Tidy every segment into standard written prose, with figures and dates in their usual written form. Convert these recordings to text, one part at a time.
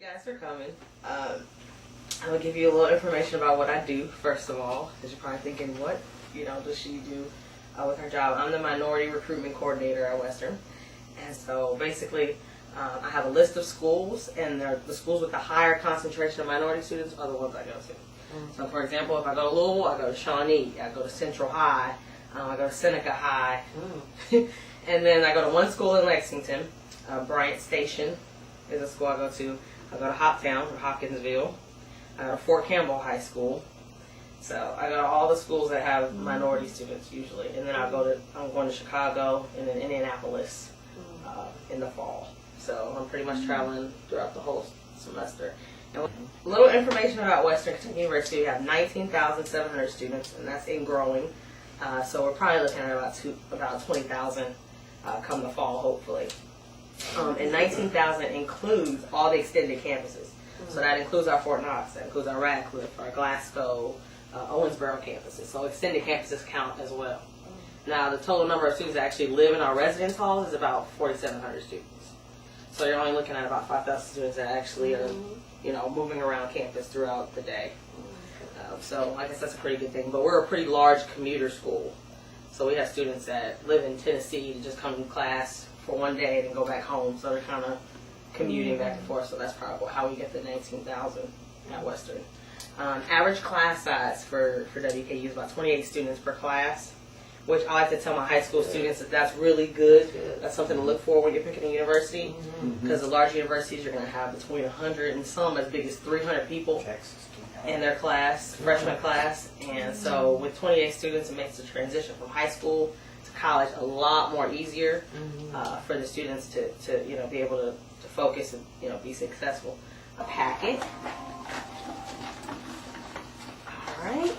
guys for coming. I'm going to give you a little information about what I do, first of all, because you're probably thinking, what, does she do with her job? I'm the Minority Recruitment Coordinator at Western. And so basically, I have a list of schools, and the schools with the higher concentration of minority students are the ones I go to. So for example, if I go to Louisville, I go to Shawnee, I go to Central High, I go to Seneca High, and then I go to one school in Lexington, Bryant Station is a school I go to. I go to Hoptown or Hopkinsville. I go to Fort Campbell High School. So I go to all the schools that have minority students usually, and then I'm going to Chicago and then Indianapolis in the fall. So I'm pretty much traveling throughout the whole semester. And a little information about Western Kentucky University: we have 19,700 students, and that's in growing. So we're probably looking at about 20,000 come the fall, hopefully. And 19,000 includes all the extended campuses. So that includes our Fort Knox, that includes our Radcliffe, our Glasgow, Owensboro campuses. So extended campuses count as well. Now the total number of students that actually live in our residence halls is about 4,700 students. So you're only looking at about 5,000 students that actually are, moving around campus throughout the day. So I guess that's a pretty good thing. But we're a pretty large commuter school. So we have students that live in Tennessee to just come to class for one day and then go back home. So they're kind of commuting back and forth. So that's probably how we get the 19,000 at Western. Average class size for WKU is about 28 students per class, which I like to tell my high school students that that's really good. That's something to look for when you're picking a university, because the large universities are going to have between 100 and some as big as 300 people in their class, freshman class. And so with 28 students, it makes the transition from high school to college a lot more easier for the students to be able to focus and be successful. A packet. All right.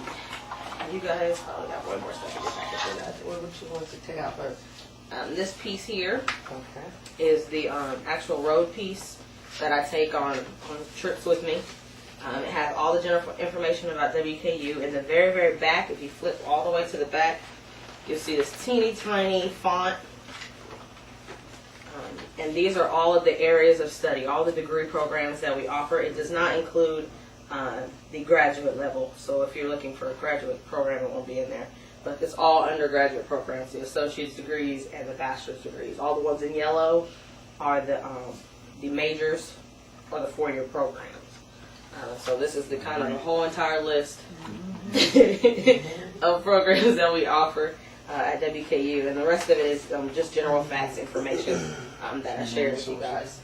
You guys probably got one more stuff in your packet for that. What would you want to take out first? This piece here is the actual road piece that I take on trips with me. It has all the general information about WKU. In the very, very back, if you flip all the way to the back, you'll see this teeny tiny font. And these are all of the areas of study, all the degree programs that we offer. It does not include the graduate level. So if you're looking for a graduate program, it won't be in there. But it's all undergraduate programs, the associate's degrees and the bachelor's degrees. All the ones in yellow are the majors or the four-year programs. So this is the kind of the whole entire list of programs that we offer at WKU, and the rest of it is just general facts information that I shared with you guys.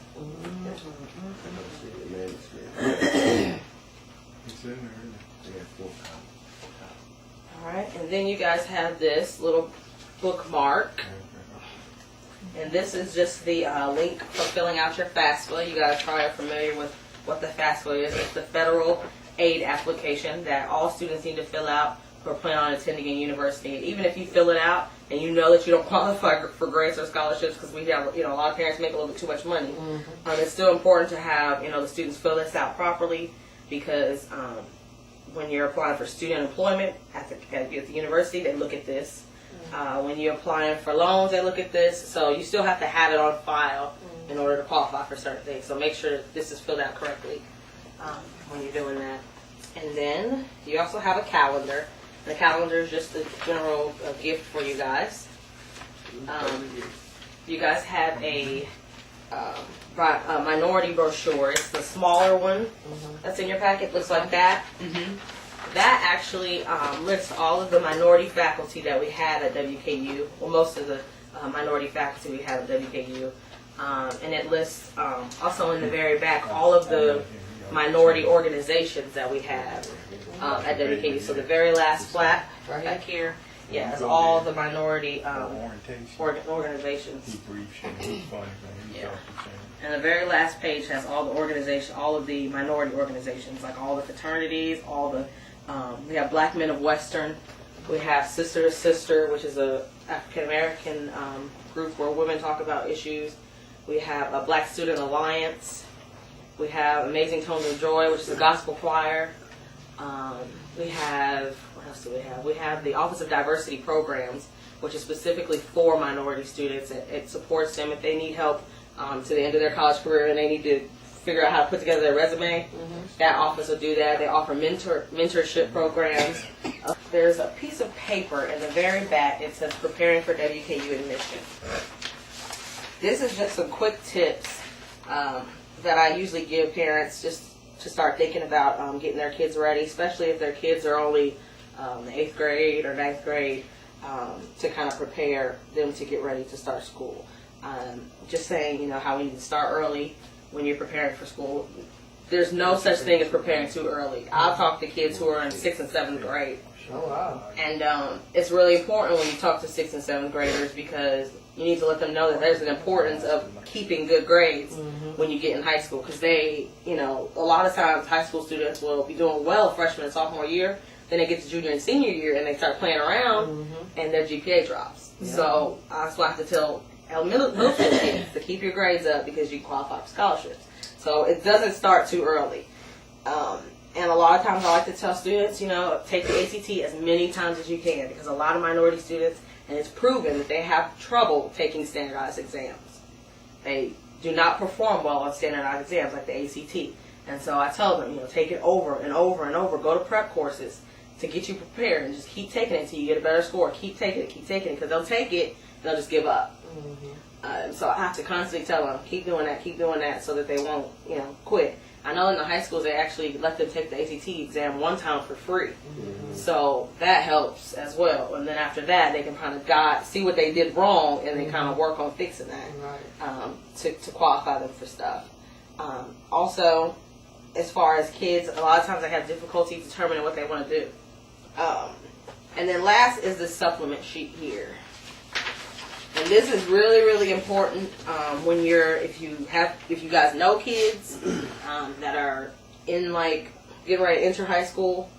Alright, and then you guys have this little bookmark, and this is just the link for filling out your FAFSA. You guys probably are familiar with what the FAFSA is. It's the federal aid application that all students need to fill out who are planning on attending a university. And even if you fill it out and you know that you don't qualify for grants or scholarships, because we have, a lot of parents make a little bit too much money, it's still important to have, the students fill this out properly, because when you're applying for student employment at the university, they look at this. When you're applying for loans, they look at this. So you still have to have it on file in order to qualify for certain things. So make sure that this is filled out correctly when you're doing that. And then you also have a calendar. The calendar is just a general gift for you guys. You guys have a minority brochure. It's the smaller one that's in your packet. Looks like that. That actually lists all of the minority faculty that we have at WKU. Well, most of the minority faculty we have at WKU. And it lists also in the very back all of the minority organizations that we have at WKU. So the very last flap back here, has all the minority organizations. And the very last page has all of the minority organizations, like all the fraternities, we have Black Men of Western. We have Sister to Sister, which is a African American group where women talk about issues. We have a Black Student Alliance. We have Amazing Tones of Joy, which is a gospel choir. We have, what else do we have? We have the Office of Diversity Programs, which is specifically for minority students. It supports them if they need help to the end of their college career and they need to figure out how to put together their resume. That office will do that. They offer mentorship programs. There's a piece of paper in the very back. It says preparing for WKU admission. This is just some quick tips that I usually give parents just to start thinking about getting their kids ready, especially if their kids are only the 8th grade or 9th grade, to kind of prepare them to get ready to start school. Just saying, how we need to start early when you're preparing for school. There's no such thing as preparing too early. I've talked to kids who are in 6th and 7th grade. Oh, wow. And it's really important when you talk to 6th and 7th graders because you need to let them know that there's an importance of keeping good grades when you get in high school. Because they, a lot of times high school students will be doing well freshman and sophomore year. Then they get to junior and senior year and they start playing around and their GPA drops. Yeah. So that's why I have to tell middle school kids to keep your grades up because you qualify for scholarships. So it doesn't start too early. And a lot of times I like to tell students, take the ACT as many times as you can because a lot of minority students, and it's proven that they have trouble taking standardized exams. They do not perform well on standardized exams like the ACT. And so I tell them, take it over and over and over. Go to prep courses to get you prepared and just keep taking it until you get a better score. Keep taking it because they'll take it and they'll just give up. So I have to constantly tell them, keep doing that so that they won't, quit. I know in the high schools they actually let them take the ACT exam one time for free. So that helps as well. And then after that, they can kind of see what they did wrong and then kind of work on fixing that to qualify them for stuff. Also, as far as kids, a lot of times they have difficulty determining what they want to do. And then last is the supplement sheet here. And this is really, really important when if you guys know kids that are in getting ready to enter high school.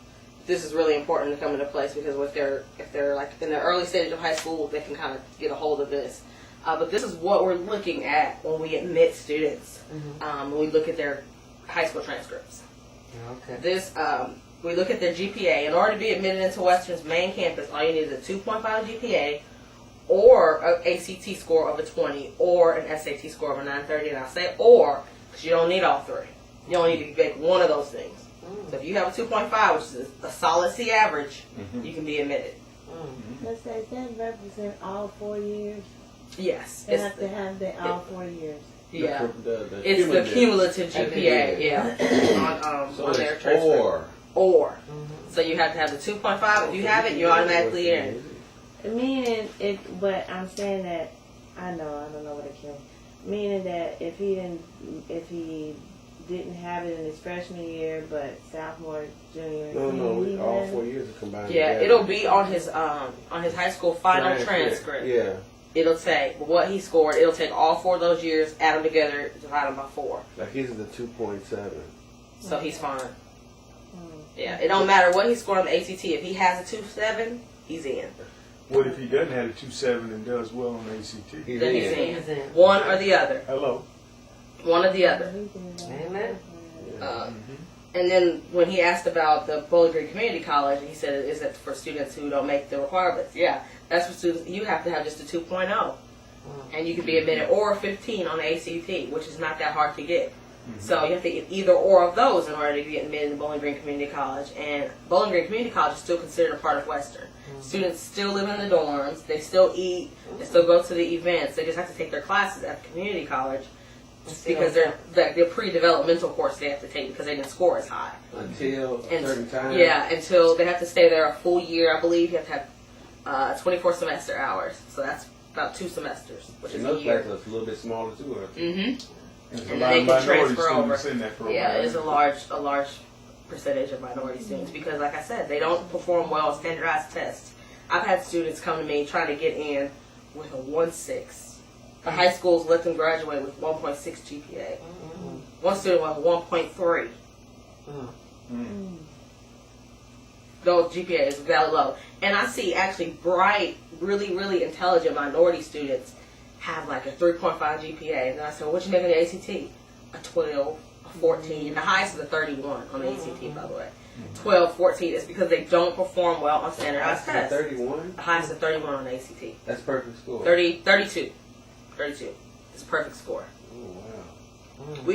This is really important to come into place because if they're like in the early stage of high school, they can kind of get a hold of this. But this is what we're looking at when we admit students. When we look at their high school transcripts. Okay. We look at their GPA. In order to be admitted into Western's main campus, all you need is a 2.5 GPA. Or an ACT score of a 20, or an SAT score of a 930, and I say or, because you don't need all three. You only need to make one of those things. So if you have a 2.5, which is a solid C average, you can be admitted. Does that represent all 4 years? Yes. They have to have that all 4 years. Yeah. It's the cumulative GPA, on their transcript. Or. So you have to have the 2.5. If you have it, you're automatically in. Meaning, but I'm saying that I don't know what it can. Meaning that if he didn't have it in his freshman year, but sophomore, junior, no, all 4 years are combined. Yeah, together. It'll be on his high school final transcript. Yeah. It'll say what he scored. It'll take all 4 of those years, add them together, divide them by 4. Like his is a 2.7. So he's fine. Yeah, it don't matter what he scored on the ACT. If he has a 2.7, he's in. What if he doesn't have a 2.7 and does well on the ACT? Then he's in. One or the other. Hello. One or the other. Amen. And then when he asked about the Bowling Green Community College, he said, is it for students who don't make the requirements? Yeah, that's for students. You have to have just a 2.0. And you can be admitted or 15 on the ACT, which is not that hard to get. So you have to get either or of those in order to get admitted to Bowling Green Community College. And Bowling Green Community College is still considered a part of Western. Students still live in the dorms. They still eat. They still go to the events. They just have to take their classes at the community college because they're pre-developmental course they have to take because they didn't score as high. Until a certain time? Yeah, until they have to stay there a full year, I believe. You have to have 24 semester hours. So that's about 2 semesters, which is a year. And those classes are a little bit smaller too, aren't they? Mm-hmm. And then they can transfer over. In that program. Yeah, it is a large percentage of minority students because, like I said, they don't perform well on standardized tests. I've had students come to me trying to get in with a 1.6. The high schools let them graduate with 1.6 GPA. One student with 1.3. Those GPA is very low. And I see actually bright, really, really intelligent minority students have like a 3.5 GPA. And then I said, what you make on the ACT? A 12, a 14. The highest is a 31 on the ACT, by the way. 12, 14 is because they don't perform well on standardized tests. 31? The highest is 31 on the ACT. That's perfect score. 32. It's a perfect score. Oh, wow. We've